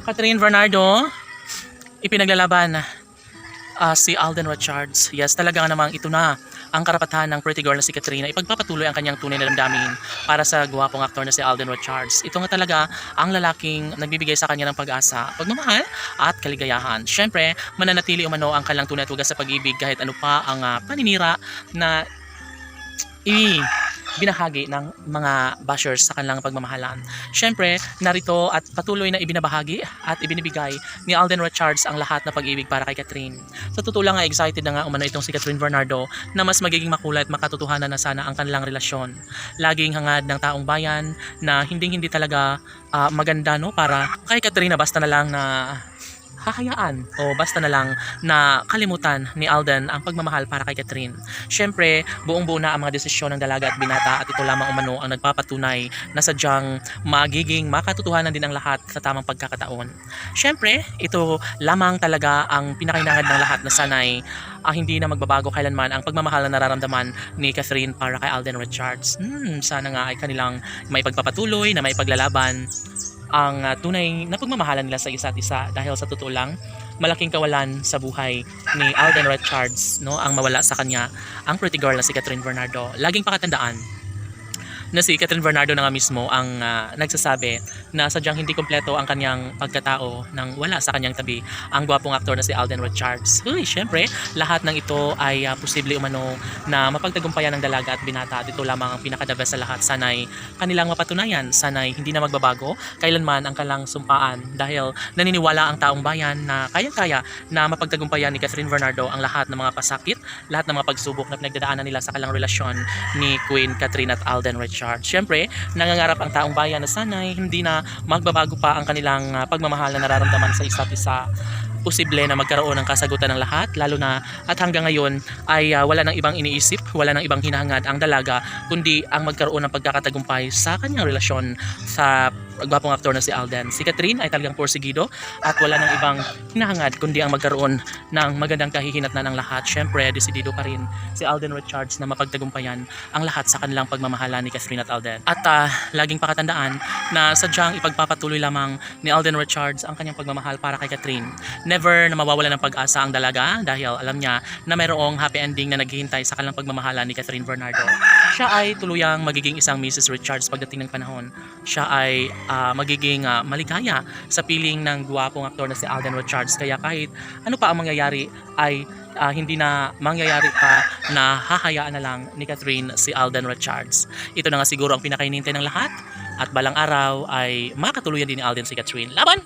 Catherine Bernardo, ipinaglalaban si Alden Richards. Yes, talaga namang ito na ang karapatan ng pretty girl na si Catherine na ipagpapatuloy ang kanyang tunay na damdamin para sa gwapong aktor na si Alden Richards. Ito nga talaga ang lalaking nagbibigay sa kanya ng pag-asa, pagmamahal at kaligayahan. Siyempre, mananatili umano ang kanilang tunay at wagas sa pag-ibig kahit ano pa ang paninira na binahagi ng mga bashers sa kanilang pagmamahalan. Siyempre, narito at patuloy na ibinabahagi at ibinibigay ni Alden Richards ang lahat na pag-ibig para kay Catherine. Sa totoo lang, excited na nga umano itong si Catherine Bernardo na mas magiging makulay at makatotohanan na sana ang kanilang relasyon. Laging hangad ng taong bayan na hindi talaga maganda no para kay Catherine na basta na lang na hahayaan o basta na lang na kalimutan ni Alden ang pagmamahal para kay Catherine. Siyempre, buong-buo na ang mga desisyon ng dalaga at binata at ito lamang umano ang nagpapatunay na sadyang magiging makatotohanan din ang lahat sa tamang pagkakataon. Siyempre, ito lamang talaga ang pinakahinangad ng lahat na sanay hindi na magbabago kailanman ang pagmamahal na nararamdaman ni Catherine para kay Alden Richards. Sana nga ay kanilang may pagpapatuloy na may paglalaban ang tunay na pagmamahalan nila sa isa't isa dahil sa totoo lang malaking kawalan sa buhay ni Alden Richards no ang mawala sa kanya ang pretty girl na si Catherine Bernardo. Laging pakatandaan na si Catherine Bernardo na nga mismo ang nagsasabi na sadyang hindi kompleto ang kanyang pagkatao nang wala sa kanyang tabi ang gwapong aktor na si Alden Richards. Siyempre, lahat ng ito ay posible umano na mapagtagumpayan ng dalaga at binata. Dito lamang ang pinaka-the best sa lahat. Sana'y kanilang mapatunayan, sana'y hindi na magbabago kailanman ang kanilang sumpaan dahil naniniwala ang taong bayan na kaya-kaya na mapagtagumpayan ni Catherine Bernardo ang lahat ng mga pasakit, lahat ng mga pagsubok na pinagdadaanan nila sa kanilang relasyon ni Queen Catherine at Alden Richards. Siyempre, nangangarap ang taong bayan na sana'y hindi na magbabago pa ang kanilang pagmamahal na nararamdaman sa isa't isa. Posible na magkaroon ng kasagutan ng lahat, lalo na at hanggang ngayon ay wala nang ibang iniisip, wala nang ibang hinahangad ang dalaga, kundi ang magkaroon ng pagkakatagumpay sa kanyang relasyon sa gwapong aktor na si Alden. Si Catherine ay talagang porsigido at wala nang ibang hinahangad kundi ang magkaroon ng magandang kahihinatnan ng lahat. Siyempre, desidido pa rin si Alden Richards na mapagtagumpayan ang lahat sa kanilang pagmamahala ni Catherine at Alden. At laging pakatandaan na sadyang ipagpapatuloy lamang ni Alden Richards ang kanyang pagmamahal para kay Catherine. Never na mawawala ng pag-asa ang dalaga dahil alam niya na mayroong happy ending na naghihintay sa kanilang pagmamahala ni Catherine Bernardo. Siya ay tuluyang magiging isang Mrs. Richards pagdating ng panahon. Siya ay magiging maligaya sa piling ng guwapong aktor na si Alden Richards. Kaya kahit ano pa ang mangyayari ay hindi na mangyayari pa na hahayaan na lang ni Catherine si Alden Richards. Ito na nga siguro ang pinakainintay ng lahat at balang araw ay makatuluyan din ni Alden si Catherine. Laban!